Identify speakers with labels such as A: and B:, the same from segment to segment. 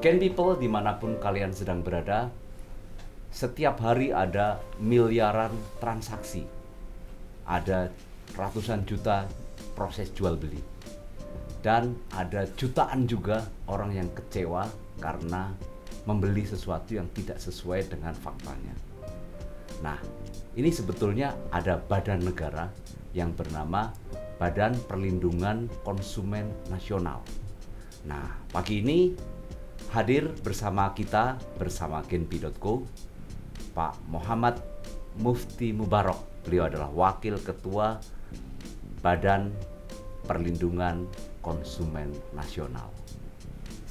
A: Can people dimanapun kalian sedang berada, setiap hari ada miliaran transaksi, ada ratusan juta proses jual beli, dan ada jutaan juga orang yang kecewa karena membeli sesuatu yang tidak sesuai dengan faktanya. Nah, ini sebetulnya ada badan negara yang bernama Badan Perlindungan Konsumen Nasional. Nah, pagi ini hadir bersama kita, bersama Genpi.co, Pak Muhammad Mufti Mubarok. Beliau adalah Wakil Ketua Badan Perlindungan Konsumen Nasional.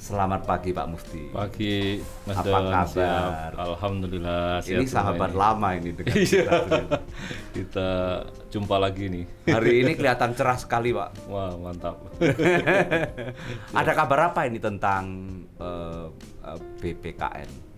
A: Selamat pagi Pak Mufti.
B: Pagi Mas
A: Apa
B: Don,
A: kabar?
B: siap. Alhamdulillah.
A: Ini sahabat lama ini dengan kita.
B: Kita jumpa lagi nih.
A: Hari ini kelihatan cerah sekali Pak.
B: Wah, mantap.
A: Ada kabar apa ini tentang BPKN?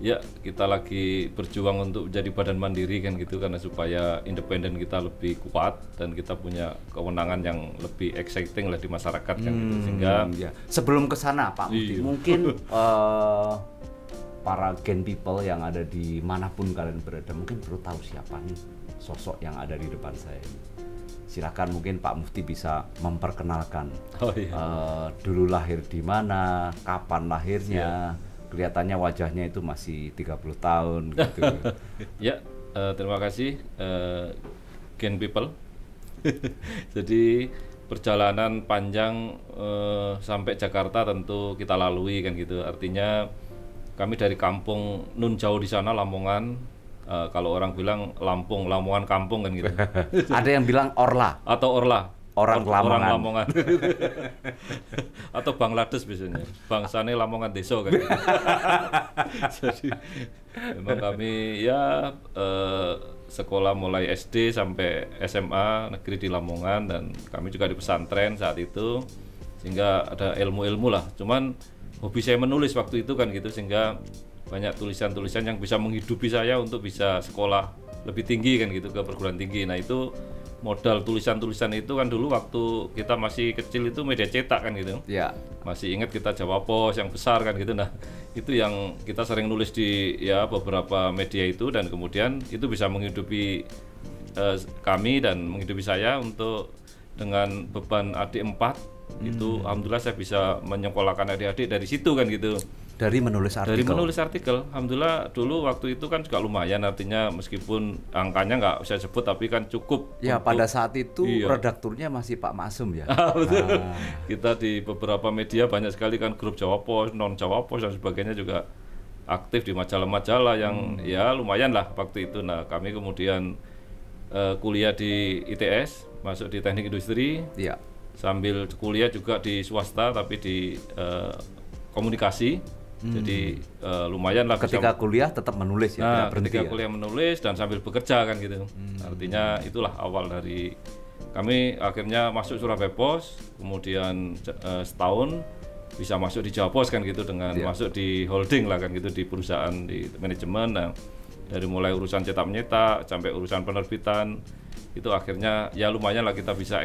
B: Ya, kita lagi berjuang untuk jadi badan mandiri kan gitu, karena supaya independen kita lebih kuat dan kita punya kewenangan yang lebih exciting lah di masyarakat kan gitu. Sehingga
A: Ya. Sebelum ke sana Pak Mufti,
B: Iya.
A: mungkin para Gen people yang ada di manapun kalian berada mungkin perlu tahu siapa nih sosok yang ada di depan saya ini. Silakan mungkin Pak Mufti bisa memperkenalkan dulu lahir di mana, kapan lahirnya. Kelihatannya wajahnya itu masih 30 tahun gitu.
B: Ya, terima kasih Gen People. Jadi perjalanan panjang sampai Jakarta tentu kita lalui kan gitu. Artinya kami dari kampung nun jauh di sana, Lamongan. Kalau orang bilang Lamongan kampung kan gitu.
A: Ada yang bilang Orla
B: Atau Orla.
A: Orang Lamongan.
B: Orang Lamongan. Atau Bangladesh biasanya. Bangsane Lamongan Deso kan. Jadi memang kami ya sekolah mulai SD sampai SMA negeri di Lamongan, dan kami juga di pesantren saat itu, sehingga ada ilmu-ilmu lah. Cuman hobi saya menulis waktu itu kan gitu, sehingga banyak tulisan-tulisan yang bisa menghidupi saya untuk bisa sekolah lebih tinggi kan gitu, ke perguruan tinggi. Nah, itu modal tulisan-tulisan itu kan dulu waktu kita masih kecil itu media cetak kan gitu.
A: Ya.
B: Masih ingat kita Jawa Pos yang besar kan gitu. Nah, itu yang kita sering nulis di ya beberapa media itu, dan kemudian itu bisa menghidupi kami dan menghidupi saya untuk dengan beban adik 4 itu alhamdulillah saya bisa menyekolahkan adik-adik dari situ kan gitu.
A: Dari menulis artikel.
B: Dari menulis artikel, alhamdulillah dulu waktu itu kan juga lumayan, artinya meskipun angkanya nggak saya sebut tapi kan cukup.
A: Ya, pada saat itu
B: Iya.
A: redakturnya masih Pak Masum ya.
B: Betul. Kita di beberapa media banyak sekali kan, grup Jawa Pos, non Jawa Pos dan sebagainya juga aktif di majalah-majalah yang ya lumayan lah waktu itu. Nah, kami kemudian kuliah di ITS, masuk di Teknik Industri.
A: Iya.
B: Sambil kuliah juga di swasta tapi di komunikasi. Jadi lumayan lah
A: Ketika kuliah tetap menulis ya,
B: nah,
A: tidak berhenti
B: ketika
A: ya.
B: kuliah menulis dan sambil bekerja kan gitu. Artinya itulah awal dari kami akhirnya masuk Surabaya Pos, kemudian setahun bisa masuk di Jawa Pos kan gitu, dengan masuk di holding lah kan gitu, di perusahaan, di manajemen. Nah, dari mulai urusan cetak menyetak sampai urusan penerbitan itu akhirnya ya lumayan lah kita bisa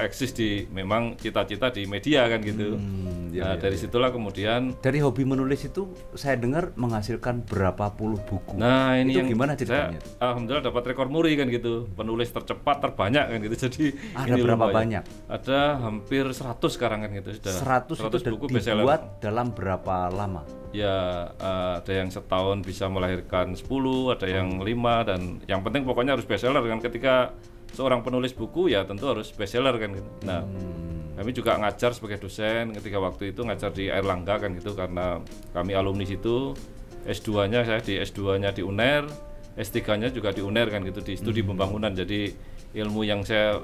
B: eksis di memang cita-cita di media kan gitu. Nah, dari situlah kemudian
A: Dari hobi menulis itu saya dengar menghasilkan berapa puluh buku.
B: nah ini
A: itu
B: yang
A: gimana ceritanya?
B: saya, alhamdulillah dapat rekor muri kan gitu, penulis tercepat terbanyak kan gitu. Jadi
A: Ada
B: ini
A: berapa
B: lumayan.
A: banyak?
B: Ada hampir 100 sekarang kan gitu, sudah
A: 100 itu
B: buku
A: dibuat dalam berapa lama?
B: Ya ada yang setahun bisa melahirkan 10, ada yang 5, dan yang penting pokoknya harus bestseller kan. Ketika seorang penulis buku ya tentu harus bestseller kan gitu. Nah, kami juga ngajar sebagai dosen ketika waktu itu, ngajar di Airlangga kan gitu, karena kami alumni situ. S2-nya saya di S2-nya di UNER, S3-nya juga di UNER kan gitu, di studi pembangunan. Jadi ilmu yang saya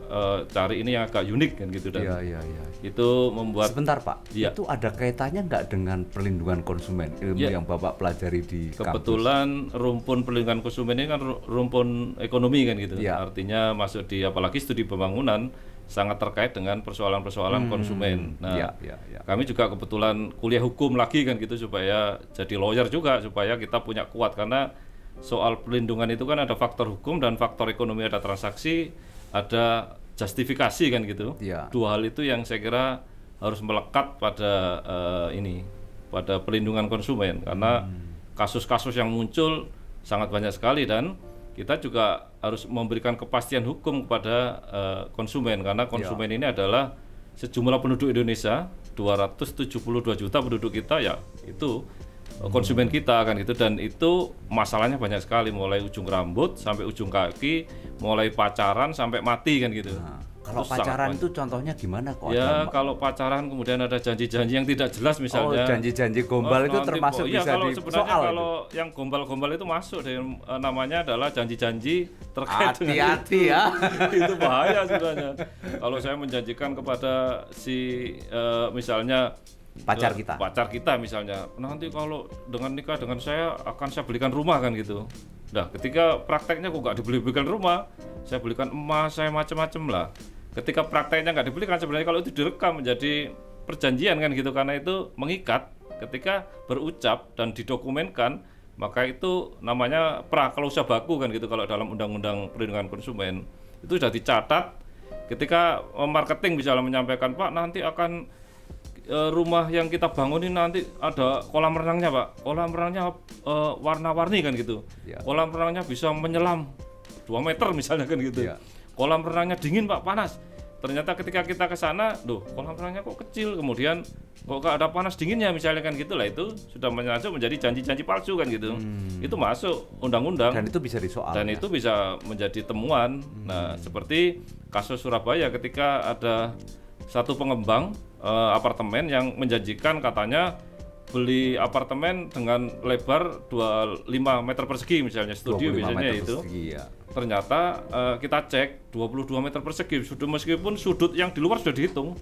B: cari ini yang agak unik kan gitu, dan
A: Iya.
B: itu membuat
A: Sebentar Pak,
B: Iya.
A: itu ada kaitannya nggak dengan perlindungan konsumen, ilmu yang Bapak pelajari di kampus?
B: kebetulan rumpun perlindungan konsumen ini kan rumpun ekonomi kan gitu.
A: Iya.
B: Artinya masuk di apalagi studi pembangunan sangat terkait dengan persoalan-persoalan konsumen. Nah,
A: Iya.
B: kami juga kebetulan kuliah hukum lagi kan gitu, supaya jadi lawyer juga, supaya kita punya kuat, karena soal perlindungan itu kan ada faktor hukum dan faktor ekonomi, ada transaksi, ada justifikasi kan gitu.
A: Iya.
B: Dua hal itu yang saya kira harus melekat pada ini pada pelindungan konsumen karena kasus-kasus yang muncul sangat banyak sekali dan kita juga harus memberikan kepastian hukum kepada konsumen karena konsumen ini adalah sejumlah penduduk Indonesia 272 juta penduduk kita ya itu konsumen kita kan gitu dan itu masalahnya banyak sekali mulai ujung rambut sampai ujung kaki mulai pacaran sampai mati kan gitu.
A: Kalau pacaran itu contohnya gimana kok?
B: Ya kalau pacaran kemudian ada janji-janji yang tidak jelas misalnya.
A: Janji-janji gombal itu termasuk bisa
B: kalau
A: di
B: sebenarnya
A: soal
B: kalau itu. Yang gombal-gombal itu masuk dan namanya adalah janji-janji terkait
A: hati-hati ya.
B: Itu bahaya sebenarnya. Kalau saya menjanjikan kepada si misalnya
A: pacar kita
B: misalnya nanti kalau dengan nikah dengan saya akan saya belikan rumah kan gitu. Nah ketika prakteknya kok nggak dibelikan rumah, saya belikan emas, saya macam-macam lah. Ketika prakteknya nggak dibelikan sebenarnya kalau itu direkam menjadi perjanjian kan gitu karena itu mengikat. Ketika berucap dan didokumenkan maka itu namanya praklausa baku kan gitu kalau dalam undang-undang perlindungan konsumen itu sudah dicatat. Ketika marketing misalnya menyampaikan Pak nanti akan rumah yang kita bangunin nanti ada kolam renangnya Pak, kolam renangnya warna-warni kan gitu, kolam renangnya bisa menyelam 2 meter misalnya kan gitu, kolam renangnya dingin Pak, panas. Ternyata ketika kita ke sana, kolam renangnya kok kecil, kemudian kok gak ada panas dinginnya misalnya kan gitu lah, itu sudah masuk menjadi janji-janji palsu kan gitu. Itu masuk undang-undang
A: dan itu bisa disoal
B: dan itu bisa menjadi temuan. Nah seperti kasus Surabaya ketika ada satu pengembang apartemen yang menjanjikan katanya beli apartemen dengan lebar 25 meter persegi misalnya studio biasanya itu ternyata kita cek 22 meter persegi meskipun sudut yang di luar sudah dihitung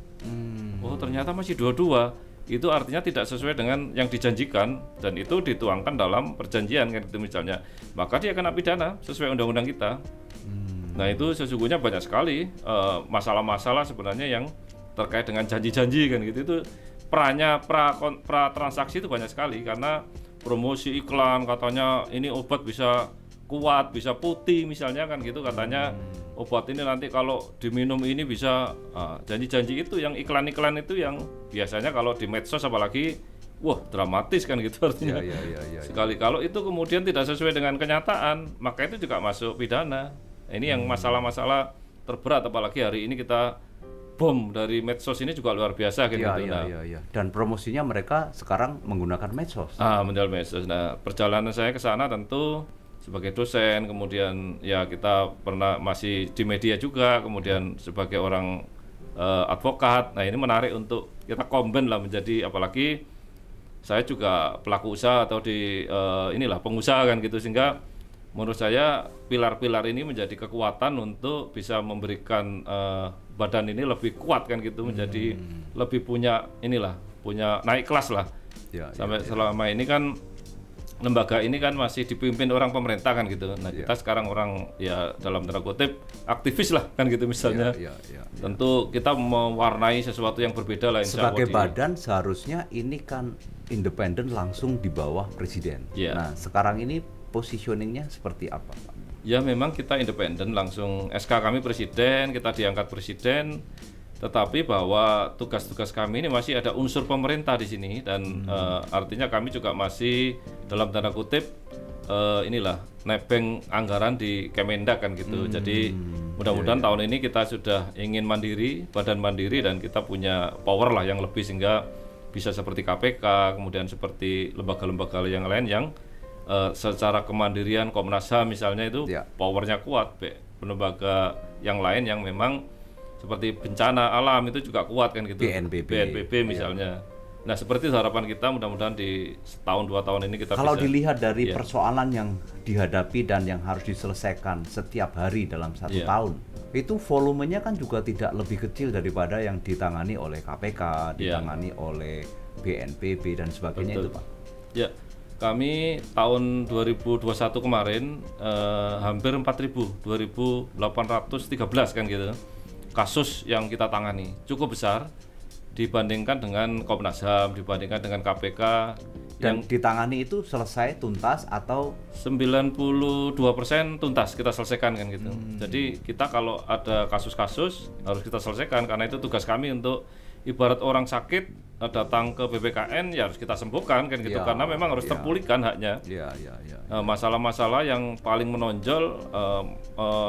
B: oh ternyata masih 22 itu artinya tidak sesuai dengan yang dijanjikan dan itu dituangkan dalam perjanjian kan itu misalnya maka dia kena pidana sesuai undang-undang kita. Nah itu sesungguhnya banyak sekali masalah-masalah sebenarnya yang terkait dengan janji-janji kan gitu itu perannya pra transaksi itu banyak sekali karena promosi iklan katanya ini obat bisa kuat bisa putih misalnya kan gitu katanya obat ini nanti kalau diminum ini bisa janji-janji itu yang iklan-iklan itu yang biasanya kalau di medsos apalagi wah dramatis kan gitu artinya sekali kalau itu kemudian tidak sesuai dengan kenyataan maka itu juga masuk pidana. Ini yang masalah-masalah terberat apalagi hari ini kita bom dari medsos ini juga luar biasa gitu.
A: Dan promosinya mereka sekarang menggunakan medsos.
B: Menjual medsos. Nah, perjalanan saya ke sana tentu sebagai dosen, kemudian ya kita pernah masih di media juga, kemudian sebagai orang advokat. Nah, ini menarik untuk kita combine lah menjadi apalagi saya juga pelaku usaha atau di pengusaha kan gitu sehingga menurut saya pilar-pilar ini menjadi kekuatan untuk bisa memberikan badan ini lebih kuat kan gitu menjadi lebih punya naik kelas lah sampai selama ini kan lembaga ini kan masih dipimpin orang pemerintah kan gitu. Nah kita sekarang orang ya dalam tanda kutip aktivis lah kan gitu misalnya. Tentu kita mewarnai sesuatu yang berbeda lah.
A: Sebagai badan seharusnya ini kan independen langsung di bawah presiden. Nah sekarang ini positioningnya seperti apa Pak?
B: Ya memang kita independen langsung SK kami presiden, kita diangkat presiden, tetapi bahwa tugas-tugas kami ini masih ada unsur pemerintah di sini dan artinya kami juga masih dalam tanda kutip nebeng anggaran di Kemendak kan gitu. Jadi mudah-mudahan tahun ini kita sudah ingin mandiri, badan mandiri dan kita punya power lah yang lebih sehingga bisa seperti KPK, kemudian seperti lembaga-lembaga yang lain yang secara kemandirian Komnas HAM misalnya itu powernya kuat, lembaga yang lain yang memang seperti bencana alam itu juga kuat kan gitu, BNPB misalnya. Nah seperti itu harapan kita mudah-mudahan di setahun 2 tahun ini kita
A: kalau bisa, dilihat dari persoalan yang dihadapi dan yang harus diselesaikan setiap hari dalam 1 tahun itu volumenya kan juga tidak lebih kecil daripada yang ditangani oleh KPK, ditangani oleh BNPB dan sebagainya. Betul. Itu Pak.
B: Ya. Kami tahun 2021 kemarin hampir 2.813 kan gitu kasus yang kita tangani cukup besar dibandingkan dengan Komnas HAM, dibandingkan dengan KPK.
A: Dan ditangani itu selesai tuntas atau
B: 92% tuntas kita selesaikan kan gitu. Jadi kita kalau ada kasus-kasus harus kita selesaikan karena itu tugas kami untuk ibarat orang sakit datang ke BPKN ya harus kita sembuhkan kan gitu,
A: Ya,
B: karena memang harus
A: ya.
B: terpulihkan haknya.
A: Ya, ya, ya.
B: Masalah-masalah yang paling menonjol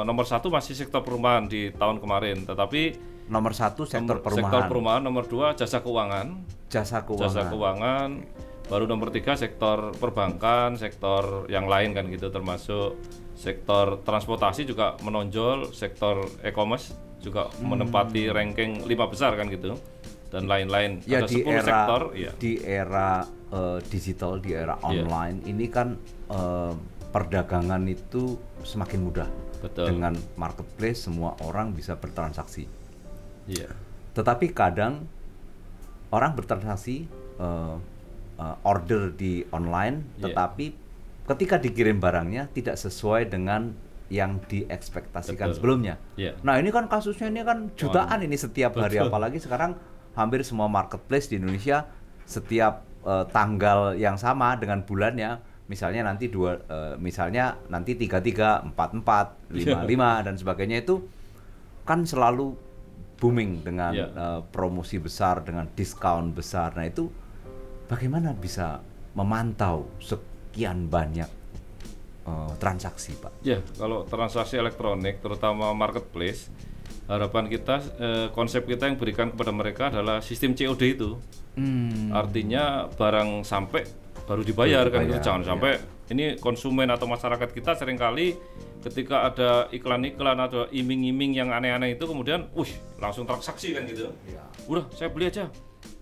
B: nomor satu masih sektor perumahan di tahun kemarin, tetapi
A: Nomor satu sektor perumahan.
B: sektor perumahan, nomor dua jasa keuangan,
A: Jasa
B: jasa keuangan, baru nomor tiga sektor perbankan, sektor yang lain kan gitu, termasuk sektor transportasi juga menonjol, sektor e-commerce juga menempati ranking 5 besar kan gitu, dan lain-lain.
A: Ya,
B: Ada 10 sektor. Ya.
A: di era digital, di era online ini kan perdagangan itu semakin mudah.
B: Betul.
A: Dengan marketplace semua orang bisa bertransaksi.
B: Iya.
A: Tetapi kadang orang bertransaksi order di online, tetapi ketika dikirim barangnya tidak sesuai dengan yang diekspektasikan sebelumnya. Nah, ini kan kasusnya ini kan jutaan ini setiap hari, apalagi sekarang hampir semua marketplace di Indonesia setiap tanggal yang sama dengan bulannya, misalnya nanti misalnya nanti 33, 44, 55 dan sebagainya, itu kan selalu booming dengan promosi besar, dengan diskon besar. Nah, itu bagaimana bisa memantau sekian banyak transaksi, Pak?
B: Ya, kalau transaksi elektronik, terutama marketplace, harapan kita, konsep kita yang berikan kepada mereka adalah sistem COD itu. Artinya barang sampai baru dibayar kan, gitu. Jangan sampai ini konsumen atau masyarakat kita seringkali ketika ada iklan-iklan atau iming-iming yang aneh-aneh itu kemudian, langsung transaksi kan gitu. Udah, saya beli aja.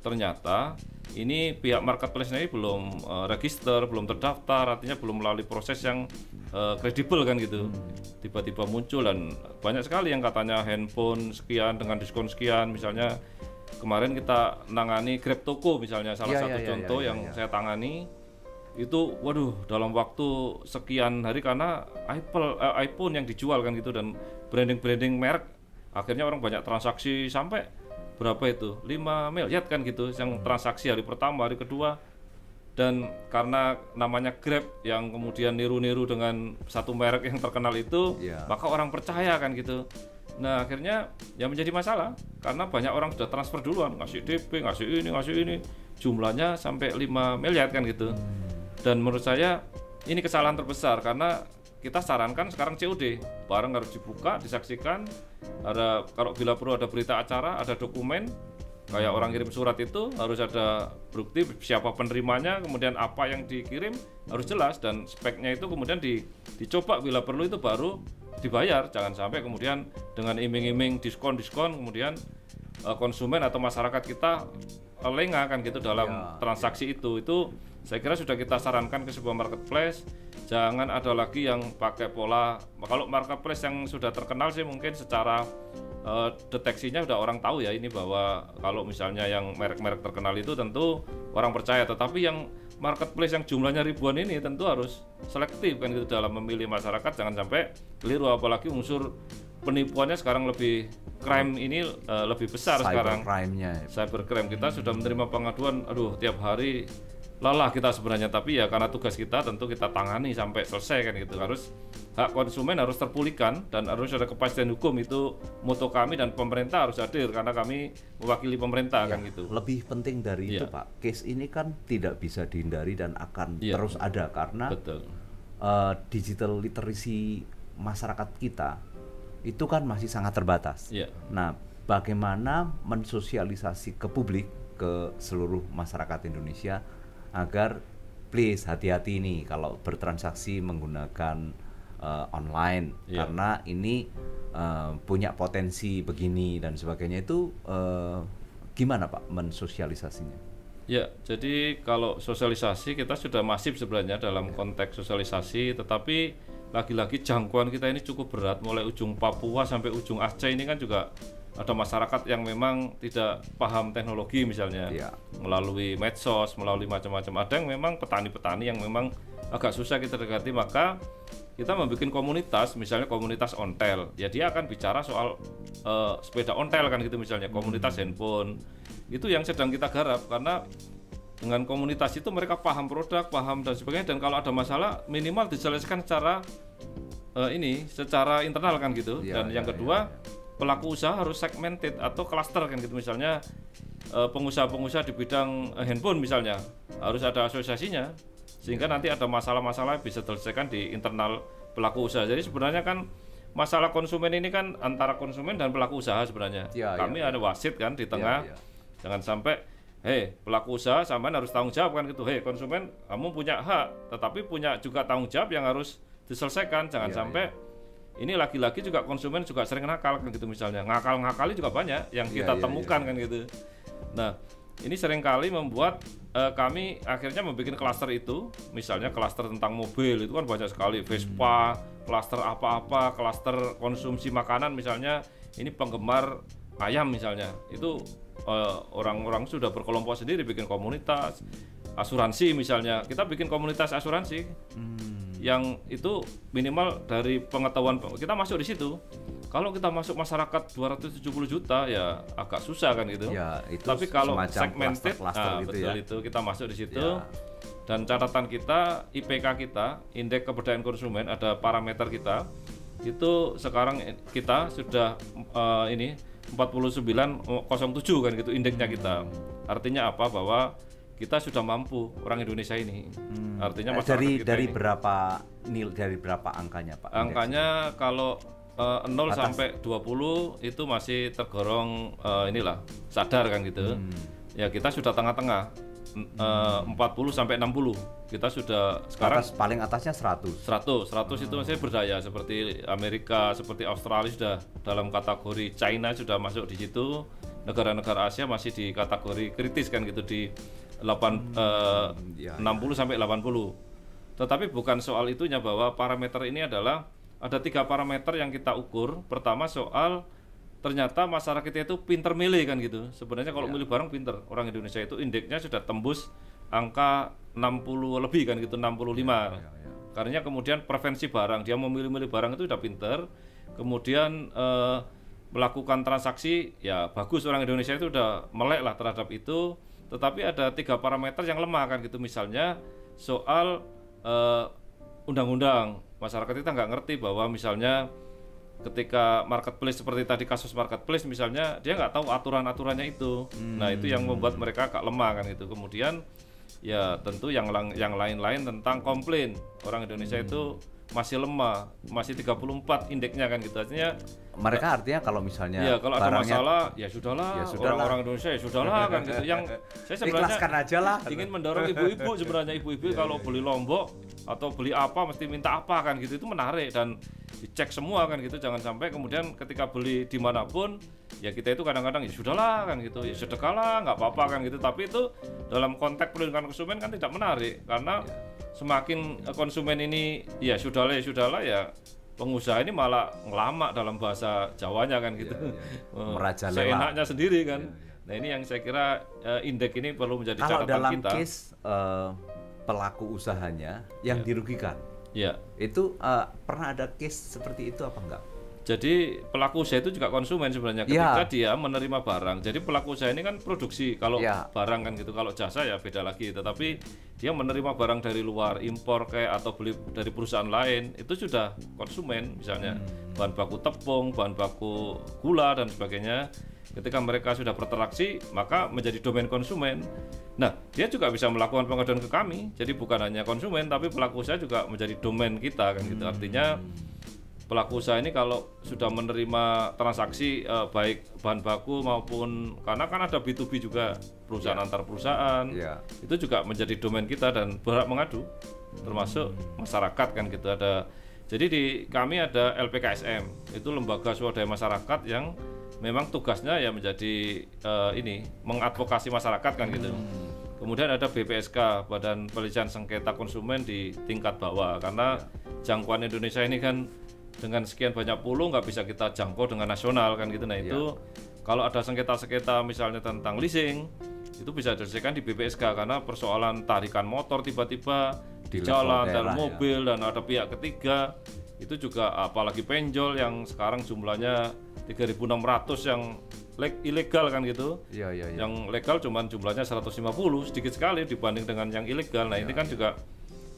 B: Ternyata ini pihak marketplace ini belum register, belum terdaftar, artinya belum melalui proses yang kredibel kan gitu. Tiba-tiba muncul, dan banyak sekali yang katanya handphone sekian dengan diskon sekian. Misalnya kemarin kita nangani Grab Toko misalnya, salah satu contoh yang saya tangani itu, waduh, dalam waktu sekian hari karena iPhone yang dijual kan gitu, dan branding merek, akhirnya orang banyak transaksi sampai berapa itu 5 miliar kan gitu yang transaksi hari pertama, hari kedua. Dan karena namanya Grab yang kemudian niru-niru dengan satu merek yang terkenal itu, maka orang percaya kan gitu. Nah, akhirnya yang menjadi masalah karena banyak orang sudah transfer duluan, ngasih DP, ngasih ini, jumlahnya sampai 5 miliar kan gitu. Dan menurut saya ini kesalahan terbesar, karena kita sarankan sekarang COD, barang harus dibuka, disaksikan, ada, kalau bila perlu ada berita acara, ada dokumen, kayak orang kirim surat itu harus ada bukti siapa penerimanya, kemudian apa yang dikirim harus jelas, dan speknya itu kemudian dicoba bila perlu itu baru dibayar. Jangan sampai kemudian dengan iming-iming diskon kemudian konsumen atau masyarakat kita lengah kan gitu dalam transaksi itu saya kira sudah kita sarankan ke sebuah marketplace, jangan ada lagi yang pakai pola. Kalau marketplace yang sudah terkenal sih mungkin secara deteksinya udah orang tahu ya ini, bahwa kalau misalnya yang merek-merek terkenal itu tentu orang percaya, tetapi yang marketplace yang jumlahnya ribuan ini tentu harus selektif kan gitu dalam memilih masyarakat, jangan sampai keliru, apalagi unsur penipuannya sekarang lebih, crime ini lebih besar sekarang. Cybercrime kita sudah menerima pengaduan, tiap hari lelah kita sebenarnya, tapi ya karena tugas kita tentu kita tangani sampai selesai kan gitu. Harus hak konsumen harus terpulihkan dan harus ada kepastian hukum, itu moto kami, dan pemerintah harus hadir karena kami mewakili pemerintah kan gitu.
A: Lebih penting dari itu, Pak, case ini kan tidak bisa dihindari dan akan terus ada karena digital literacy masyarakat kita itu kan masih sangat terbatas. Nah, bagaimana mensosialisasi ke publik, ke seluruh masyarakat Indonesia agar please hati-hati nih kalau bertransaksi menggunakan online, karena ini punya potensi begini dan sebagainya, itu gimana Pak mensosialisasinya?
B: Ya, jadi kalau sosialisasi kita sudah masif sebenarnya dalam konteks sosialisasi, tetapi lagi-lagi jangkauan kita ini cukup berat, mulai ujung Papua sampai ujung Aceh ini kan juga ada masyarakat yang memang tidak paham teknologi misalnya, melalui medsos, melalui macam-macam. Ada yang memang petani-petani yang memang agak susah kita dekati, maka kita membuat komunitas, misalnya komunitas ontel, ya dia akan bicara soal sepeda ontel kan gitu misalnya, komunitas handphone, itu yang sedang kita garap, karena dengan komunitas itu mereka paham produk, paham dan sebagainya, dan kalau ada masalah minimal dijelaskan secara secara internal kan gitu. Dan yang kedua, pelaku usaha harus segmented atau cluster kan gitu, misalnya pengusaha-pengusaha di bidang handphone misalnya harus ada asosiasinya, sehingga nanti ada masalah-masalah bisa diselesaikan di internal pelaku usaha. Jadi sebenarnya kan masalah konsumen ini kan antara konsumen dan pelaku usaha sebenarnya. Kami ada wasit kan di tengah. Jangan sampai pelaku usaha sampean harus tanggung jawab kan gitu. Konsumen kamu punya hak, tetapi punya juga tanggung jawab yang harus diselesaikan. Jangan sampai ini lagi-lagi juga konsumen juga sering nakal kan gitu, misalnya ngakal-ngakali juga banyak yang kita temukan kan gitu. Nah, ini seringkali membuat kami akhirnya membuat klaster itu, misalnya klaster tentang mobil itu kan banyak sekali, Vespa, klaster apa-apa, klaster konsumsi makanan misalnya, ini penggemar ayam misalnya, itu orang-orang sudah berkelompok sendiri bikin komunitas. Asuransi misalnya, kita bikin komunitas asuransi. Yang itu minimal dari pengetahuan kita masuk di situ. Kalau kita masuk masyarakat 270 juta ya agak susah kan gitu.
A: Ya, itu
B: tapi kalau segmented,
A: gitu
B: betul itu kita masuk di situ. Dan catatan kita, IPK kita, indeks kepercayaan konsumen, ada parameter kita. Itu sekarang kita sudah 49,07 kan gitu indeksnya kita. Artinya apa? Bahwa kita sudah mampu orang Indonesia ini. Artinya
A: dari berapa angkanya Pak?
B: Angkanya kalau 0 sampai 20 itu masih tergolong sadar kan gitu. Ya kita sudah tengah-tengah 40 sampai 60. Kita sudah sekarang
A: paling atasnya 100
B: itu masih berdaya, seperti Amerika, seperti Australia sudah dalam kategori, China sudah masuk di situ. Negara-negara Asia masih di kategori kritis kan gitu, di 60 sampai 80. Tetapi bukan soal itunya, bahwa parameter ini adalah ada 3 parameter yang kita ukur. Pertama soal ternyata masyarakat kita itu pinter milih kan gitu. Sebenarnya kalau milih barang pinter, orang Indonesia itu indeksnya sudah tembus angka 60 lebih kan gitu, 65. Karena kemudian preferensi barang, dia memilih-milih barang itu sudah pinter. Kemudian melakukan transaksi ya bagus, orang Indonesia itu udah melek lah terhadap itu. Tetapi ada 3 parameter yang lemah kan gitu, misalnya soal undang-undang. Masyarakat kita nggak ngerti bahwa misalnya ketika marketplace, seperti tadi kasus marketplace misalnya, dia nggak tahu aturan-aturannya itu. Nah itu yang membuat mereka agak lemah kan itu. Kemudian ya tentu yang lain-lain tentang komplain, orang Indonesia itu masih lemah, masih 34 indeksnya kan gitu. Artinya
A: artinya kalau misalnya
B: kalau ada masalah ya sudahlah, orang Indonesia ya sudahlah kan gitu. Yang saya sebenarnya
A: ikhlaskan aja lah,
B: ingin mendorong ibu-ibu sebenarnya, ibu-ibu kalau beli lombok atau beli apa mesti minta apa kan gitu, itu menarik dan dicek semua kan gitu. Jangan sampai kemudian ketika beli dimanapun ya kita itu kadang-kadang ya sudahlah kan gitu, ya sedekahlah nggak apa-apa kan gitu. Tapi itu dalam konteks perlindungan konsumen kan tidak menarik, karena semakin konsumen ini ya sudahlah ya pengusaha ini malah ngelama dalam bahasa Jawanya kan gitu,
A: merajalela
B: seenaknya sendiri kan. Nah ini yang saya kira indeks ini perlu menjadi catatan kita.
A: Kalau dalam case pelaku usahanya yang dirugikan, itu pernah ada case seperti itu apa enggak?
B: Jadi pelaku usaha itu juga konsumen sebenarnya ketika dia menerima barang. Jadi pelaku usaha ini kan produksi, kalau barang kan gitu, kalau jasa ya beda lagi. Tetapi dia menerima barang dari luar, impor kayak atau beli dari perusahaan lain, itu sudah konsumen. Misalnya bahan baku tepung, bahan baku gula dan sebagainya. Ketika mereka sudah berinteraksi, maka menjadi domain konsumen. Nah, dia juga bisa melakukan pengaduan ke kami. Jadi bukan hanya konsumen, tapi pelaku usaha juga menjadi domain kita kan gitu. Artinya pelaku usaha ini kalau sudah menerima transaksi baik bahan baku maupun, karena kan ada B2B juga, perusahaan antar perusahaan, itu juga menjadi domain kita dan berhak mengadu, termasuk masyarakat kan gitu. Jadi di kami ada LPKSM, itu lembaga swadaya masyarakat yang memang tugasnya ya menjadi mengadvokasi masyarakat kan gitu. Kemudian ada BPSK, Badan Penelitian Sengketa Konsumen di tingkat bawah, karena jangkauan Indonesia ini kan dengan sekian banyak pulau nggak bisa kita jangkau dengan nasional kan gitu. Nah itu kalau ada sengketa-sengketa misalnya tentang leasing, itu bisa diselesaikan di BPSK, karena persoalan tarikan motor tiba-tiba di jalan dan mobil dan ada pihak ketiga, itu juga apalagi penjol yang sekarang jumlahnya 3.600 yang ilegal kan gitu. Yang legal cuman jumlahnya 150, sedikit sekali dibanding dengan yang ilegal. Nah ini kan juga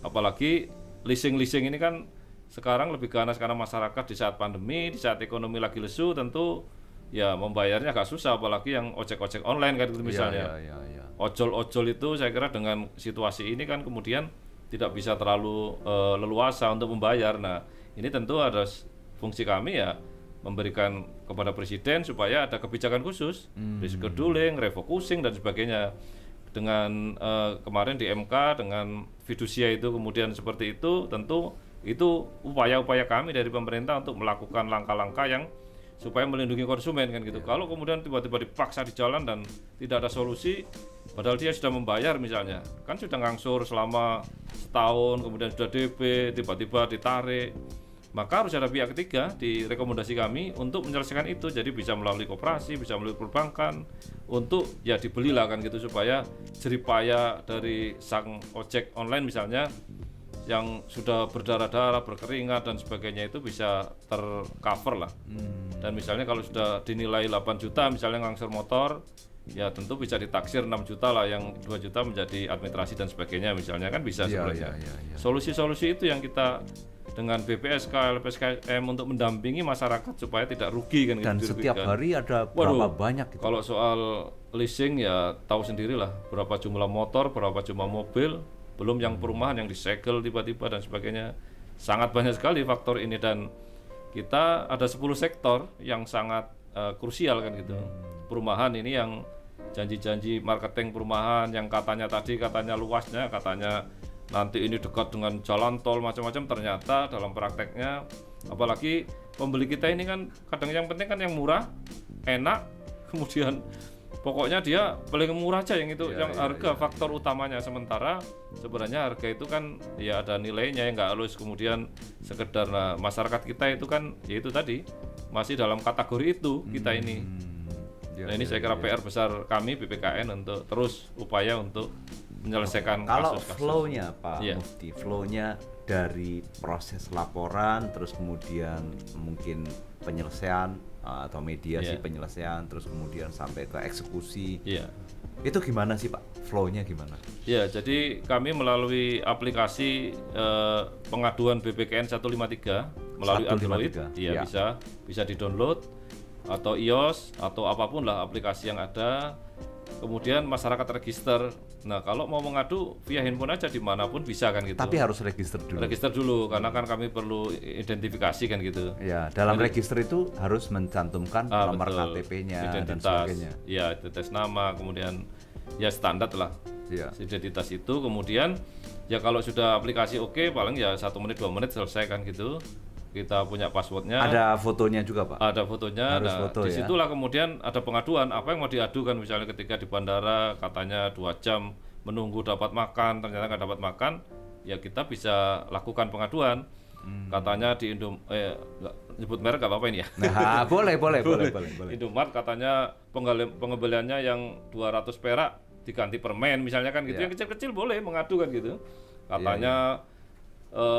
B: apalagi leasing ini kan sekarang lebih ganas karena masyarakat di saat pandemi, di saat ekonomi lagi lesu, tentu ya membayarnya agak susah, apalagi yang ojek-ojek online kan gitu misalnya. Ojol-ojol itu saya kira dengan situasi ini kan kemudian tidak bisa terlalu leluasa untuk membayar. Nah, ini tentu ada fungsi kami ya memberikan kepada presiden supaya ada kebijakan khusus, rescheduling, refocusing dan sebagainya. Dengan kemarin di MK dengan fidusia itu kemudian seperti itu, tentu itu upaya-upaya kami dari pemerintah untuk melakukan langkah-langkah yang supaya melindungi konsumen kan gitu. Kalau kemudian tiba-tiba dipaksa di jalan dan tidak ada solusi, padahal dia sudah membayar misalnya, kan sudah ngangsur selama setahun, kemudian sudah DP, tiba-tiba ditarik, maka harus ada pihak ketiga di rekomendasi kami untuk menyelesaikan itu. Jadi bisa melalui koperasi, bisa melalui perbankan, untuk ya dibelilah kan gitu, supaya jeripaya dari sang ojek online misalnya yang sudah berdarah-darah, berkeringat dan sebagainya itu bisa tercover lah. Dan misalnya kalau sudah dinilai 8 juta misalnya ngangsur motor, ya tentu bisa ditaksir 6 juta lah, yang 2 juta menjadi administrasi dan sebagainya misalnya, kan bisa sebenarnya. Solusi-solusi itu yang kita dengan BPSK, LPSKM untuk mendampingi masyarakat supaya tidak rugi kan.
A: Dan setiap hari ada berapa banyak gitu?
B: Kalau soal leasing ya tahu sendirilah berapa jumlah motor, berapa jumlah mobil, belum yang perumahan yang disegel tiba-tiba dan sebagainya. Sangat banyak sekali faktor ini, dan kita ada 10 sektor yang sangat krusial kan gitu. Perumahan ini yang janji-janji marketing perumahan yang katanya luasnya, katanya nanti ini dekat dengan jalan tol macam-macam, ternyata dalam prakteknya, apalagi pembeli kita ini kan kadang yang penting kan yang murah, enak, kemudian pokoknya dia paling murah aja yang itu, yang harga faktor utamanya. Sementara sebenarnya harga itu kan ya ada nilainya yang nggak halus, kemudian sekedar masyarakat kita itu kan ya itu tadi masih dalam kategori itu kita ini. Nah ini saya kira PR besar kami BPKN untuk terus upaya untuk menyelesaikan kasus-kasus.
A: Kalau flow-nya Pak Mufti, flow-nya dari proses laporan, terus kemudian mungkin penyelesaian atau mediasi penyelesaian, terus kemudian sampai ke eksekusi, itu gimana sih Pak? Flow-nya gimana?
B: Ya, jadi kami melalui aplikasi pengaduan BPKN 153 melalui 153. Android, bisa di-download, atau iOS atau apapun lah aplikasi yang ada. Kemudian masyarakat register. Nah kalau mau mengadu via handphone aja dimanapun bisa kan gitu.
A: Tapi harus register dulu.
B: Register dulu karena kan kami perlu identifikasi kan gitu.
A: Ya, dalam register itu harus mencantumkan nomor KTP-nya dan sebagainya.
B: Ya, identitas nama, kemudian ya standar lah. Identitas itu, kemudian ya kalau sudah aplikasi oke, paling ya 1 menit 2 menit selesai kan gitu. Kita punya passwordnya.
A: Ada fotonya juga Pak?
B: Ada fotonya.
A: Harus
B: nah,
A: foto,
B: disitulah kemudian ada pengaduan. Apa yang mau diadukan, misalnya ketika di bandara katanya 2 jam menunggu dapat makan, ternyata nggak dapat makan, ya kita bisa lakukan pengaduan. Katanya di nyebut merek nggak apa-apa ini ya?
A: Nah, boleh.
B: Indomart katanya pengembaliannya yang 200 perak diganti permen misalnya kan gitu. Yang kecil-kecil boleh mengadu kan gitu. Katanya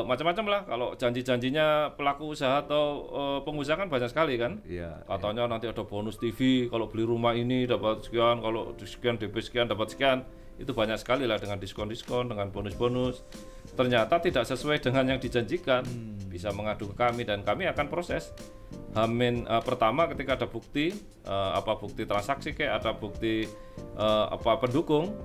B: macam-macam lah. Kalau janji-janjinya pelaku usaha atau pengusaha kan banyak sekali kan. Katanya nanti ada bonus TV, kalau beli rumah ini dapat sekian, kalau sekian DP sekian dapat sekian. Itu banyak sekali lah dengan diskon-diskon, dengan bonus-bonus. Ternyata tidak sesuai dengan yang dijanjikan. Bisa mengadu ke kami dan kami akan proses. Hamin pertama ketika ada bukti, apa bukti transaksi kayak ada bukti apa pendukung,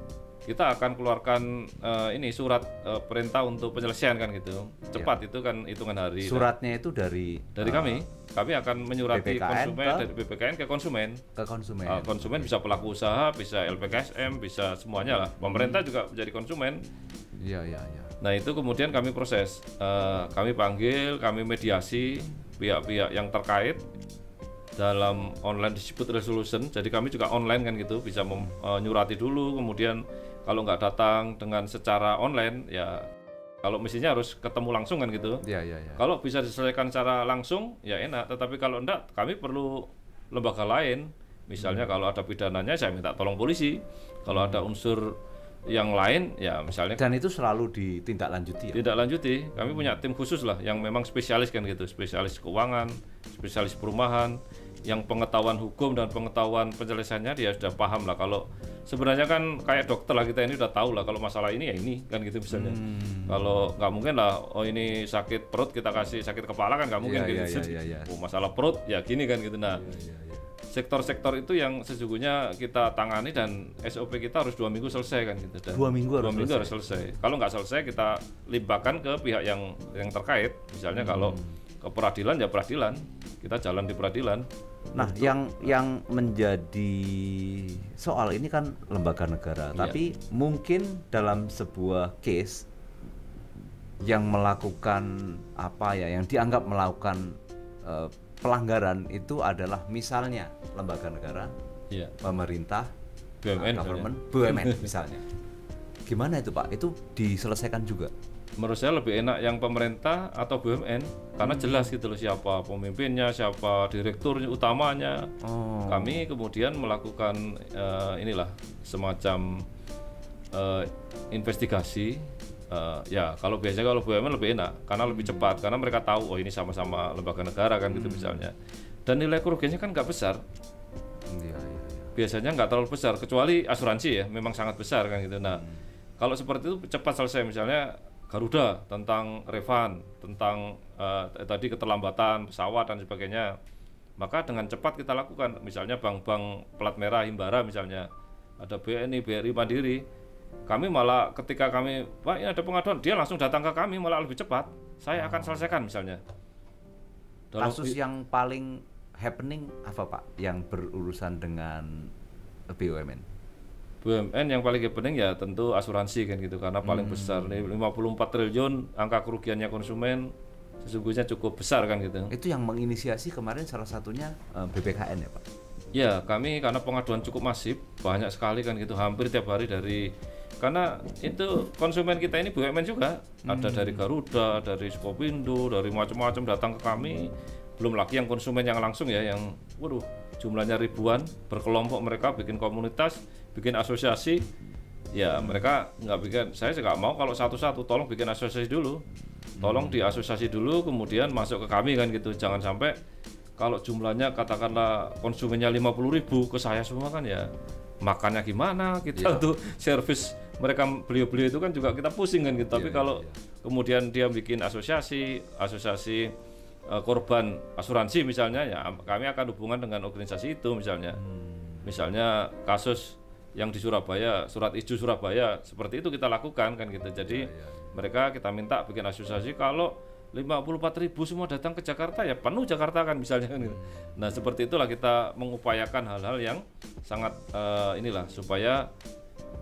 B: kita akan keluarkan ini surat perintah untuk penyelesaian kan gitu. Cepat itu kan hitungan hari.
A: Suratnya itu dari
B: kami. Kami akan menyurati
A: BPKN
B: konsumen dari BPKN ke konsumen. Konsumen bisa pelaku usaha, bisa LPKSM, bisa semuanya lah. Pemerintah juga menjadi konsumen. Nah itu kemudian kami proses. Kami panggil, kami mediasi pihak-pihak yang terkait dalam online dispute resolution. Jadi kami juga online kan gitu, bisa menyurati dulu, kemudian kalau nggak datang dengan secara online ya kalau mestinya harus ketemu langsung kan gitu. Kalau bisa diselesaikan secara langsung ya enak, tetapi kalau enggak kami perlu lembaga lain. Misalnya kalau ada pidananya saya minta tolong polisi. Kalau ada unsur yang lain ya misalnya.
A: Dan itu selalu ditindaklanjuti ya?
B: Tindak lanjuti. Kami punya tim khusus lah yang memang spesialis kan gitu, spesialis keuangan, spesialis perumahan, yang pengetahuan hukum dan pengetahuan penyelesaiannya dia sudah paham lah. Kalau sebenarnya kan kayak dokter lah, kita ini udah tahu lah kalau masalah ini ya ini kan gitu misalnya. Kalau nggak mungkin lah, oh ini sakit perut kita kasih sakit kepala kan nggak mungkin gitu. Oh masalah perut ya gini kan gitu. Nah sektor-sektor itu yang sesungguhnya kita tangani dan SOP kita harus 2 minggu selesai kan gitu. Dan
A: 2 minggu
B: harus selesai. Kalau nggak selesai kita limpahkan ke pihak yang terkait. Misalnya kalau ke peradilan ya peradilan, kita jalan di peradilan.
A: Nah, yang menjadi soal ini kan lembaga negara, tapi mungkin dalam sebuah case yang melakukan yang dianggap melakukan pelanggaran itu adalah misalnya lembaga negara, pemerintah, BUMN misalnya. Gimana itu Pak? Itu diselesaikan juga?
B: Menurut saya lebih enak yang pemerintah atau BUMN karena jelas gitu loh siapa pemimpinnya, siapa direktur utamanya. Kami kemudian melakukan inilah semacam investigasi. Ya kalau biasanya kalau BUMN lebih enak karena lebih cepat karena mereka tahu oh ini sama-sama lembaga negara kan gitu misalnya. Dan nilai kerugiannya kan nggak besar. Biasanya nggak terlalu besar kecuali asuransi ya memang sangat besar kan gitu. Nah kalau seperti itu cepat selesai misalnya Garuda tentang refund, tentang tadi keterlambatan pesawat dan sebagainya, maka dengan cepat kita lakukan. Misalnya bank-bank plat merah Himbara misalnya, ada BNI, BRI Mandiri, kami malah ketika kami, Pak ini ada pengaduan, dia langsung datang ke kami malah lebih cepat. Saya akan selesaikan misalnya.
A: Kasus yang paling happening apa Pak? Yang berurusan dengan BUMN?
B: BUMN yang paling penting ya tentu asuransi kan gitu karena paling besar nih 54 triliun angka kerugiannya konsumen sesungguhnya cukup besar kan gitu.
A: Itu yang menginisiasi kemarin salah satunya BPKN ya Pak?
B: Ya kami karena pengaduan cukup masif banyak sekali kan gitu hampir tiap hari dari karena itu konsumen kita ini BUMN juga ada dari Garuda, dari Skopindo, dari macam-macam datang ke kami belum lagi yang konsumen yang langsung ya yang waduh jumlahnya ribuan berkelompok mereka bikin komunitas bikin asosiasi ya mereka nggak bikin saya nggak mau kalau satu-satu tolong bikin asosiasi dulu tolong di asosiasi dulu kemudian masuk ke kami kan gitu jangan sampai kalau jumlahnya katakanlah konsumennya 50.000 ke saya semua kan ya makannya gimana kita tuh servis mereka beliau-beliau itu kan juga kita pusing kan gitu tapi kalau kemudian dia bikin asosiasi korban asuransi misalnya ya kami akan hubungan dengan organisasi itu misalnya kasus yang di Surabaya surat ijo Surabaya seperti itu kita lakukan kan gitu jadi mereka kita minta bikin asosiasi kalau 54.000 semua datang ke Jakarta ya penuh Jakarta kan misalnya kan gitu. Nah seperti itulah kita mengupayakan hal-hal yang sangat inilah supaya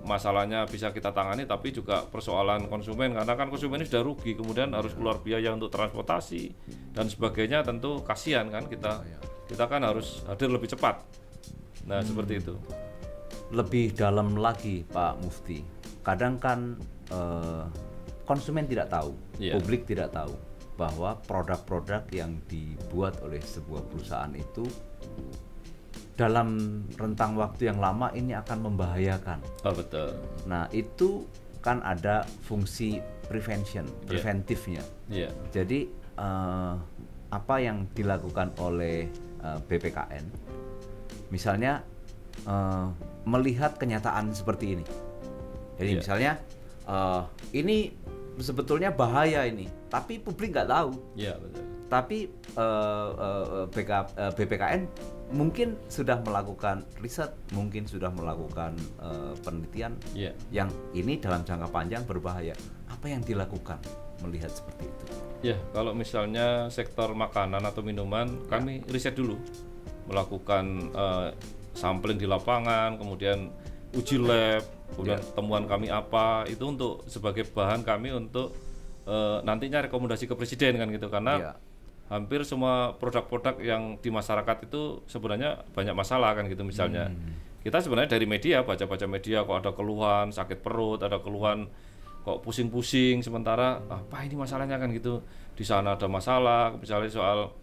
B: masalahnya bisa kita tangani tapi juga persoalan konsumen karena kan konsumen ini sudah rugi kemudian harus keluar biaya untuk transportasi dan sebagainya tentu kasihan kan kita kan harus hadir lebih cepat. Nah seperti itu.
A: Lebih dalam lagi Pak Mufti kadang kan konsumen tidak tahu publik tidak tahu bahwa produk-produk yang dibuat oleh sebuah perusahaan itu dalam rentang waktu yang lama ini akan membahayakan.
B: Oh betul.
A: Nah itu kan ada fungsi preventifnya. Jadi apa yang dilakukan oleh BPKN, misalnya melihat kenyataan seperti ini. Jadi misalnya ini sebetulnya bahaya ini, tapi publik nggak tahu.
B: Betul.
A: Tapi BPKN mungkin sudah melakukan riset, mungkin sudah melakukan penelitian yang ini dalam jangka panjang berbahaya. Apa yang dilakukan melihat seperti itu?
B: Ya, kalau misalnya sektor makanan atau minuman, kami riset dulu, melakukan sampling di lapangan, kemudian uji lab, kemudian temuan kami apa, itu untuk sebagai bahan kami untuk nantinya rekomendasi ke presiden kan gitu karena hampir semua produk-produk yang di masyarakat itu sebenarnya banyak masalah kan gitu misalnya kita sebenarnya dari media baca-baca media kok ada keluhan sakit perut ada keluhan kok pusing-pusing sementara apa ini masalahnya kan gitu di sana ada masalah misalnya soal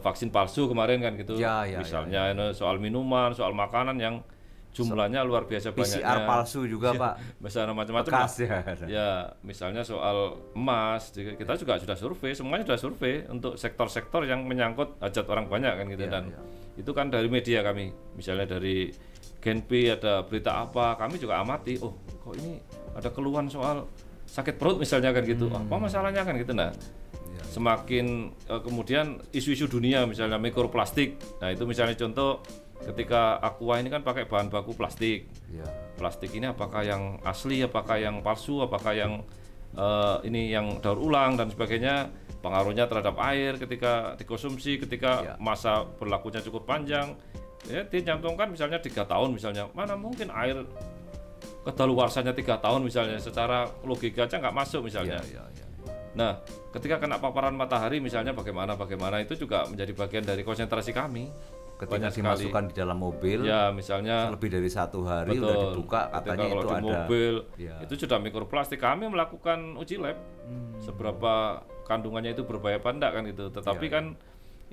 B: vaksin palsu kemarin kan gitu misalnya soal minuman soal makanan yang jumlahnya luar biasa banyaknya.
A: PCR palsu juga Pak.
B: Misalnya macam-macam
A: Bekas
B: lah.
A: ya.
B: Ya, misalnya soal emas, kita juga sudah survei, semuanya sudah survei untuk sektor-sektor yang menyangkut hajat orang banyak kan gitu. Dan itu kan dari media kami, misalnya dari Genpi ada berita apa, kami juga amati, oh kok ini ada keluhan soal sakit perut misalnya kan gitu, apa masalahnya kan gitu. Nah, semakin kemudian isu-isu dunia misalnya mikroplastik, nah itu misalnya contoh ketika Aqua ini kan pakai bahan baku plastik. Plastik ini apakah yang asli, apakah yang palsu, apakah yang ini yang daur ulang dan sebagainya, pengaruhnya terhadap air ketika dikonsumsi, ketika masa berlakunya cukup panjang. Ya, dicantumkan misalnya 3 tahun misalnya, mana mungkin air kedaluarsanya 3 tahun misalnya, secara logika aja nggak masuk misalnya. Nah, ketika kena paparan matahari misalnya bagaimana itu juga menjadi bagian dari konsentrasi kami.
A: Ketika dimasukkan di dalam mobil,
B: ya misalnya
A: lebih dari 1 hari udah dibuka, katanya
B: kalau
A: itu
B: di
A: ada
B: mobil, itu sudah mikroplastik. Kami melakukan uji lab seberapa kandungannya itu berbahaya apa enggak kan gitu. Tetapi kan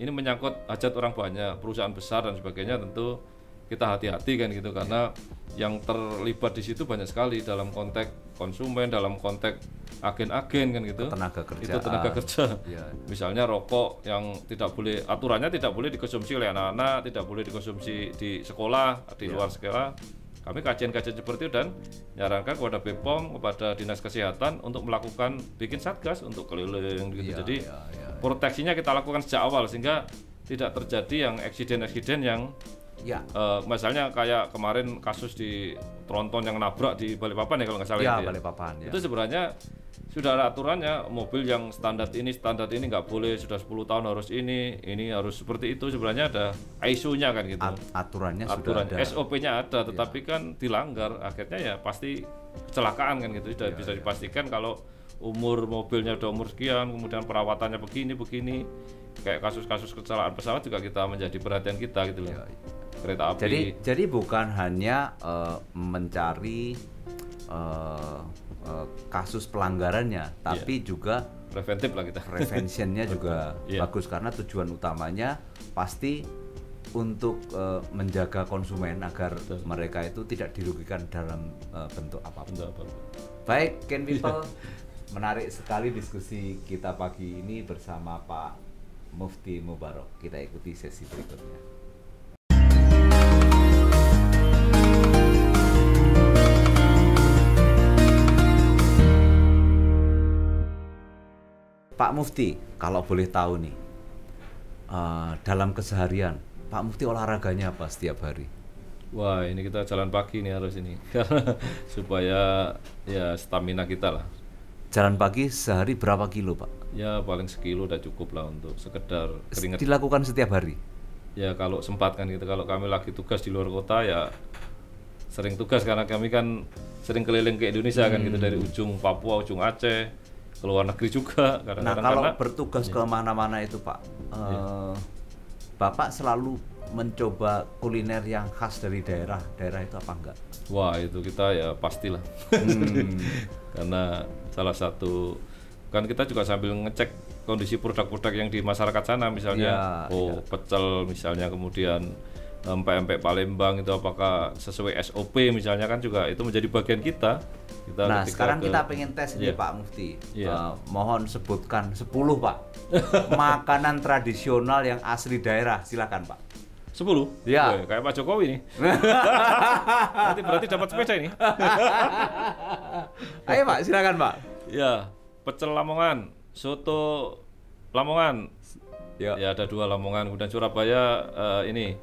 B: ini menyangkut hajat orang banyak, perusahaan besar dan sebagainya, tentu kita hati-hati kan gitu, karena yang terlibat di situ banyak sekali dalam konteks konsumen, dalam konteks agen-agen kan gitu. Itu tenaga kerja. Misalnya rokok yang tidak boleh, aturannya tidak boleh dikonsumsi oleh anak-anak, tidak boleh dikonsumsi di sekolah, di luar sekolah. Kami kajian-kajian seperti itu dan nyarankan kepada BPOM, kepada Dinas Kesehatan untuk melakukan bikin satgas untuk keliling gitu. Jadi proteksinya kita lakukan sejak awal sehingga tidak terjadi yang eksiden-eksiden yang misalnya kayak kemarin kasus di tronton yang nabrak di Balikpapan ya kalau nggak salah
A: Balikpapan,
B: itu sebenarnya sudah ada aturannya, mobil yang standar ini nggak boleh, sudah 10 tahun harus ini harus seperti itu, sebenarnya ada ISO-nya kan gitu.
A: Aturannya sudah ada,
B: SOP-nya ada, tetapi kan dilanggar, akhirnya ya pasti kecelakaan kan gitu. Sudah bisa dipastikan kalau umur mobilnya udah umur sekian, kemudian perawatannya begini, kayak kasus-kasus kecelakaan pesawat juga kita menjadi perhatian kita gitu loh. Kereta api.
A: Jadi bukan hanya mencari kasus pelanggarannya, tapi juga
B: preventif lah kita.
A: Preventionnya juga bagus, karena tujuan utamanya pasti untuk menjaga konsumen agar mereka itu tidak dirugikan dalam bentuk apapun. Baik, Ken People, menarik sekali diskusi kita pagi ini bersama Pak Mufti Mubarok. Kita ikuti sesi berikutnya. Pak Mufti, kalau boleh tahu nih, dalam keseharian Pak Mufti olahraganya apa setiap hari?
B: Wah, ini kita jalan pagi nih harus ini, supaya ya stamina kita lah.
A: Jalan pagi sehari berapa kilo Pak?
B: Ya paling sekilo udah cukup lah untuk sekedar keringat.
A: Dilakukan setiap hari?
B: Ya kalau sempat kan gitu, kalau kami lagi tugas di luar kota ya sering tugas, karena kami kan sering keliling ke Indonesia kan gitu, dari ujung Papua, ujung Aceh, ke luar negeri juga.
A: Nah kalau bertugas ke mana-mana itu Pak, Bapak selalu mencoba kuliner yang khas dari daerah itu apa enggak?
B: Wah itu kita ya pastilah. Karena salah satu kan kita juga sambil ngecek kondisi produk-produk yang di masyarakat sana, misalnya pecel misalnya, kemudian empek-empek Palembang itu apakah sesuai SOP misalnya, kan juga itu menjadi bagian kita.
A: Nah sekarang kita pengen tes nih Pak Mufti, mohon sebutkan 10 Pak makanan tradisional yang asli daerah, silakan Pak.
B: 10?
A: Ya.
B: Kayak Pak Jokowi nih. Nanti berarti dapat sepeda ini.
A: Ayo Pak, silakan Pak.
B: Ya, pecel Lamongan, soto Lamongan. Ya ada 2 Lamongan, kemudian Surabaya ini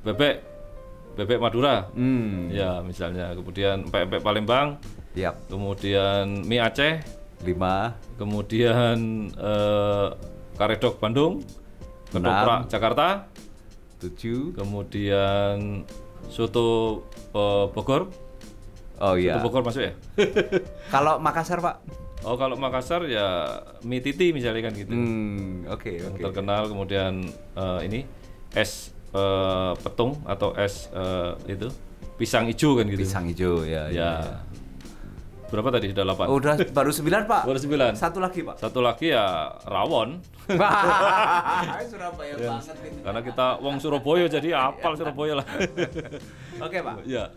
B: bebek Madura, ya misalnya, kemudian empek-empek Palembang, kemudian mie Aceh
A: 5,
B: kemudian karedok Bandung, ketoprak Jakarta
A: 7,
B: kemudian soto Bogor. Soto Bogor masuk ya?
A: Kalau Makassar Pak?
B: Oh kalau Makassar ya mie titi misalnya kan gitu.
A: Oke.
B: Terkenal, kemudian ini es petung atau es itu pisang hijau kan gitu.
A: Pisang hijau ya.
B: Berapa tadi? Sudah 8.
A: Udah baru 9 Pak.
B: Baru 9.
A: Satu lagi Pak.
B: Satu lagi ya rawon.
A: Surabaya banget ini.
B: Karena kita wong Surabaya jadi apal Surabaya lah.
A: Oke Pak.
B: Ya.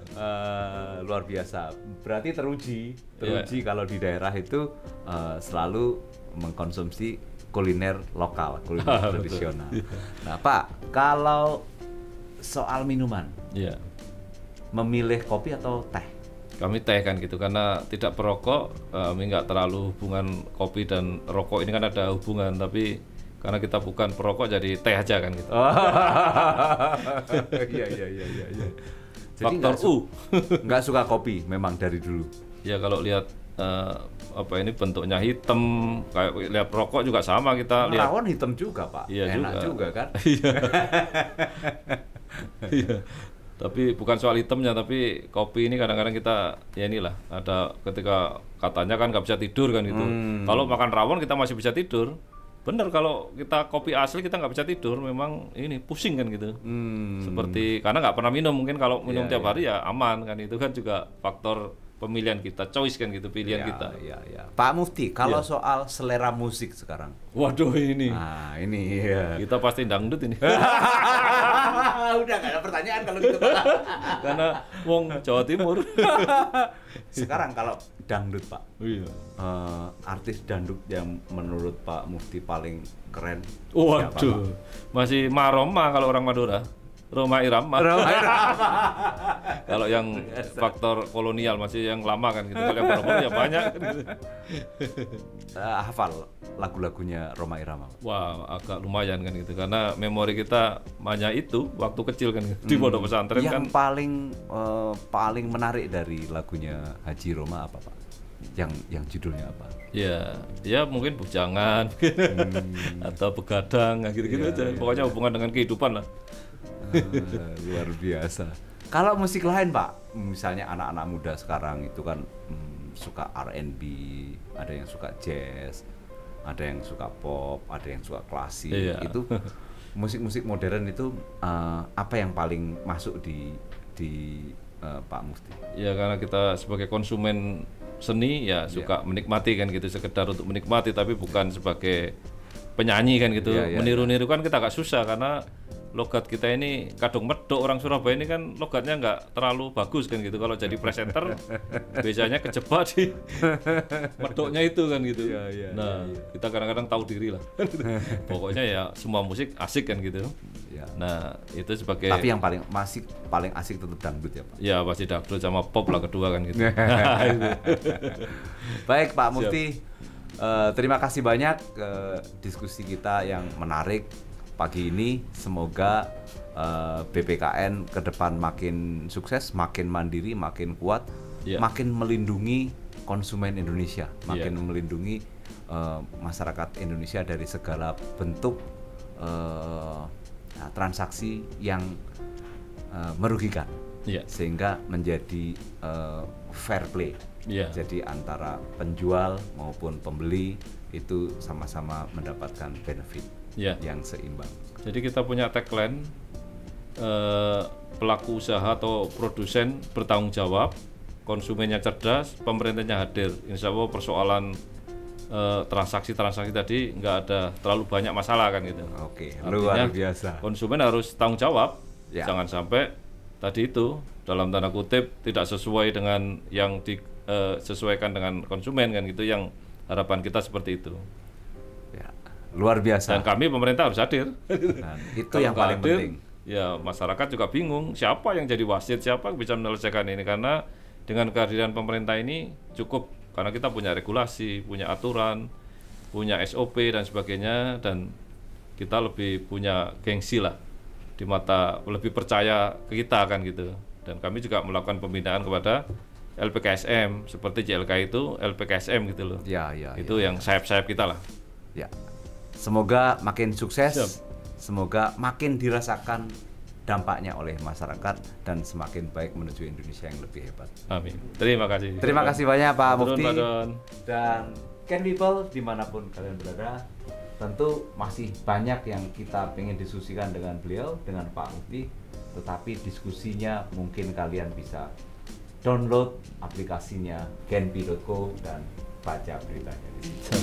A: Luar biasa. Berarti teruji
B: Iya.
A: kalau di daerah itu selalu mengkonsumsi kuliner lokal, kuliner tradisional. Nah Pak, kalau soal minuman,
B: Iya.
A: memilih kopi atau teh?
B: Kami teh kan gitu karena tidak perokok, kami nggak terlalu hubungan kopi dan rokok ini kan ada hubungan, tapi karena kita bukan perokok jadi teh aja kan gitu.
A: Iya. Jadi
B: Faktor U.
A: nggak suka kopi memang dari dulu.
B: Ya kalau lihat apa ini bentuknya hitam, kayak lihat rokok juga sama kita lihat.
A: Rawon hitam juga Pak,
B: Iya
A: enak juga kan?
B: Iya. Tapi bukan soal hitamnya, tapi kopi ini kadang-kadang kita ya inilah ada ketika katanya kan nggak bisa tidur kan gitu. Kalau makan rawon kita masih bisa tidur. Bener, kalau kita kopi asli kita nggak bisa tidur, memang ini pusing kan gitu. Seperti karena nggak pernah minum, mungkin kalau minum tiap hari ya aman kan, itu kan juga faktor pemilihan kita, choice kan gitu, pilihan kita.
A: Iya. Pak Mufti, kalau soal selera musik sekarang,
B: Waduh ini.
A: nah ini ya.
B: Kita pasti dangdut ini.
A: Udah nggak ada pertanyaan kalau gitu Pak.
B: Karena wong Jawa Timur.
A: Sekarang kalau dangdut Pak,
B: Iya.
A: artis dangdut yang menurut Pak Mufti paling keren. siapa,
B: Waduh. Masih Maroma kalau orang Madura. Roma Irama. Kalau yang faktor kolonial masih yang lama kan gitu. Kalau yang baru-baru ya banyak kan gitu.
A: Hafal lagu-lagunya Roma Irama.
B: Wah, agak lumayan kan gitu. Karena memori kita hanya itu waktu kecil kan gitu. Di pondok pesantren kan.
A: Yang paling menarik dari lagunya Haji Roma apa Pak? Yang judulnya apa?
B: Ya mungkin bujangan atau begadang gitu-gitu aja. Pokoknya hubungan dengan kehidupan lah.
A: Luar biasa. Kalau musik lain Pak, misalnya anak-anak muda sekarang itu kan suka R&B, ada yang suka jazz, ada yang suka pop, ada yang suka klasik.
B: Iya.
A: Itu musik-musik modern itu apa yang paling masuk di Pak Mufti?
B: Ya karena kita sebagai konsumen seni ya suka menikmati kan gitu, sekedar untuk menikmati tapi bukan sebagai penyanyi kan gitu. Meniru-niru kan kita agak susah karena logat kita ini kadung medok, orang Surabaya ini kan logatnya nggak terlalu bagus kan gitu. Kalau jadi presenter biasanya kejebak di medoknya itu kan gitu. Kita kadang-kadang tahu diri lah. Pokoknya ya semua musik asik kan gitu. Nah itu sebagai.
A: Tapi yang paling asik tetap dangdut ya Pak.
B: Ya pasti dangdut sama pop lah kedua kan gitu.
A: Baik Pak Mufti, terima kasih banyak diskusi kita yang menarik pagi ini. Semoga BPKN ke depan makin sukses, makin mandiri, makin kuat, makin melindungi konsumen Indonesia, makin melindungi masyarakat Indonesia dari segala bentuk transaksi yang merugikan, sehingga menjadi fair play. Jadi antara penjual maupun pembeli itu sama-sama mendapatkan benefit yang seimbang.
B: Jadi kita punya tagline pelaku usaha atau produsen bertanggung jawab, konsumennya cerdas, pemerintahnya hadir. Insya Allah persoalan transaksi-transaksi tadi nggak ada terlalu banyak masalah kan gitu.
A: Oke, luar biasa.
B: Konsumen harus tanggung jawab, jangan sampai tadi itu dalam tanda kutip tidak sesuai dengan yang disesuaikan dengan konsumen kan gitu. Yang harapan kita seperti itu.
A: Luar biasa.
B: Dan kami pemerintah harus hadir.
A: Nah, itu yang paling penting.
B: Ya masyarakat juga bingung siapa yang jadi wasit, siapa yang bisa menyelesaikan ini, karena dengan kehadiran pemerintah ini cukup, karena kita punya regulasi, punya aturan, punya SOP dan sebagainya, dan kita lebih punya gengsi lah di mata, lebih percaya ke kita kan gitu. Dan kami juga melakukan pembinaan kepada LPKSM seperti JLK itu LPKSM gitu loh. Itu yang sayap-sayap kita lah.
A: Semoga makin sukses, semoga makin dirasakan dampaknya oleh masyarakat dan semakin baik menuju Indonesia yang lebih hebat.
B: Amin. Terima kasih.
A: Terima kasih banyak Pak Mufti.
B: Don.
A: Dan Can People dimanapun kalian berada, tentu masih banyak yang kita pengen diskusikan dengan beliau, dengan Pak Mufti. Tetapi diskusinya mungkin kalian bisa download aplikasinya genpi.co dan baca beritanya di situ.